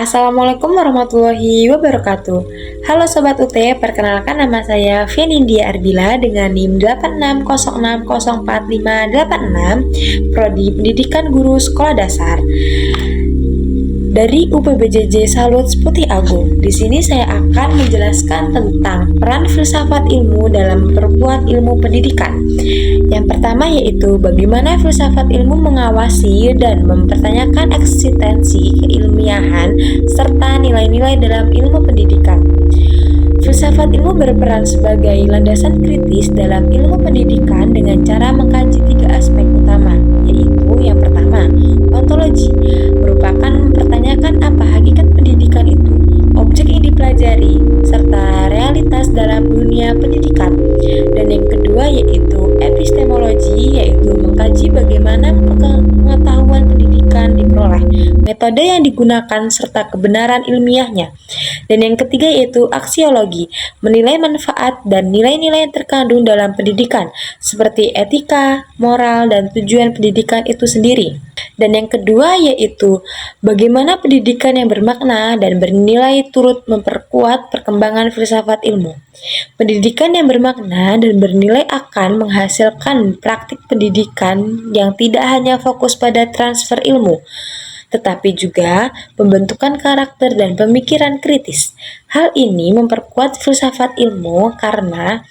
Assalamualaikum warahmatullahi wabarakatuh. Halo Sobat UT, perkenalkan nama saya Fianindia Arbila dengan NIM 86060458, Prodi Pendidikan Guru Sekolah Dasar dari UPBJJ Salut Putih Agung. Di sini saya akan menjelaskan tentang peran filsafat ilmu dalam memperkuat ilmu pendidikan. Yang pertama yaitu bagaimana filsafat ilmu mengawasi dan mempertanyakan eksistensi keilmiahan serta nilai-nilai dalam ilmu pendidikan. Filsafat ilmu berperan sebagai landasan kritis dalam ilmu pendidikan dengan cara mengkaji tiga aspek utama, yaitu yang pertama, ontologi, merupakan mempertanyakan apa hakikat pendidikan itu, objek yang dipelajari, serta realitas dalam dunia pendidikan. Dan yang kedua yaitu epistemologi, yaitu mengkaji bagaimana pengetahuan pendidikan diperoleh, metode yang digunakan, serta kebenaran ilmiahnya. Dan yang ketiga yaitu aksiologi, menilai manfaat dan nilai-nilai yang terkandung dalam pendidikan, seperti etika, moral, dan tujuan pendidikan itu sendiri. Dan yang kedua yaitu bagaimana pendidikan yang bermakna dan bernilai turut memperkuat perkembangan filsafat ilmu. Pendidikan yang bermakna dan bernilai akan menghasilkan praktik pendidikan yang tidak hanya fokus pada transfer ilmu, tetapi juga pembentukan karakter dan pemikiran kritis. Hal ini memperkuat filsafat ilmu karena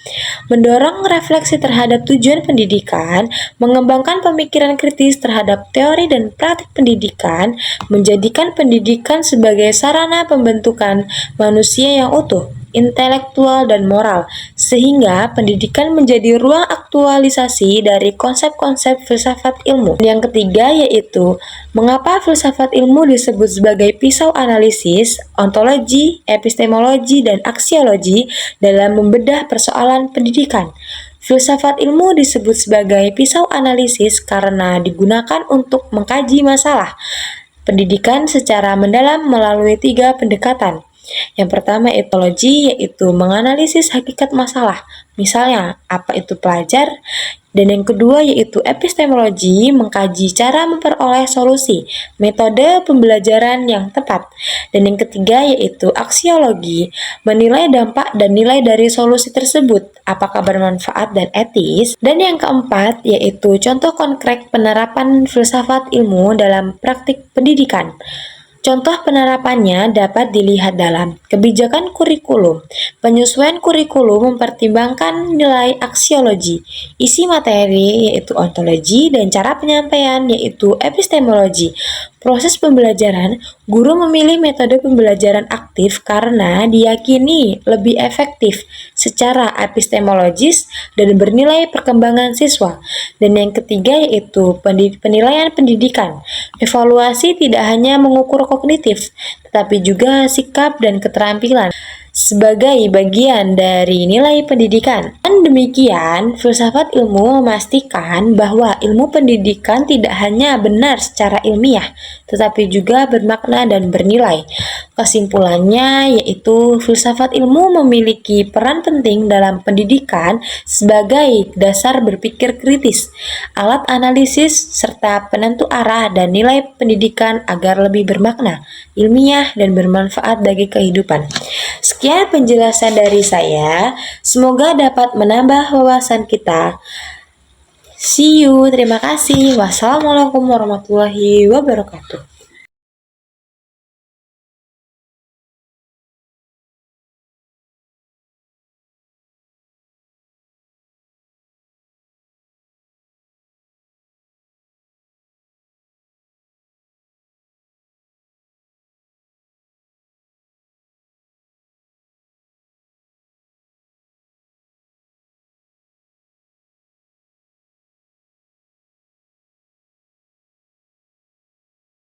mendorong refleksi terhadap tujuan pendidikan, mengembangkan pemikiran kritis terhadap teori dan praktik pendidikan, menjadikan pendidikan sebagai sarana pembentukan manusia yang utuh, intelektual, dan moral, sehingga pendidikan menjadi ruang aktualisasi dari konsep-konsep filsafat ilmu. Yang ketiga yaitu mengapa filsafat ilmu disebut sebagai pisau analisis, ontologi, epistemologi, dan aksiologi dalam membedah persoalan pendidikan. Filsafat ilmu disebut sebagai pisau analisis karena digunakan untuk mengkaji masalah pendidikan secara mendalam melalui tiga pendekatan. Yang pertama etologi, yaitu menganalisis hakikat masalah, misalnya apa itu pelajar. Dan yang kedua yaitu epistemologi, mengkaji cara memperoleh solusi, metode pembelajaran yang tepat. Dan yang ketiga yaitu aksiologi, menilai dampak dan nilai dari solusi tersebut, apakah bermanfaat dan etis. Dan yang keempat yaitu contoh konkret penerapan filsafat ilmu dalam praktik pendidikan. Contoh penerapannya dapat dilihat dalam kebijakan kurikulum. Penyesuaian kurikulum mempertimbangkan nilai aksiologi, isi materi yaitu ontologi, dan cara penyampaian yaitu epistemologi. Proses pembelajaran, guru memilih metode pembelajaran aktif karena diyakini lebih efektif secara epistemologis dan bernilai perkembangan siswa. Dan yang ketiga yaitu penilaian pendidikan. Evaluasi tidak hanya mengukur kognitif, tetapi juga sikap dan keterampilan sebagai bagian dari nilai pendidikan. Dan demikian, filsafat ilmu memastikan bahwa ilmu pendidikan tidak hanya benar secara ilmiah, tetapi juga bermakna dan bernilai. Kesimpulannya yaitu filsafat ilmu memiliki peran penting dalam pendidikan sebagai dasar berpikir kritis, alat analisis, serta penentu arah dan nilai pendidikan agar lebih bermakna, ilmiah, dan bermanfaat bagi kehidupan. Sekian penjelasan dari saya, semoga dapat menambah wawasan kita. See you, terima kasih. Wassalamualaikum warahmatullahi wabarakatuh.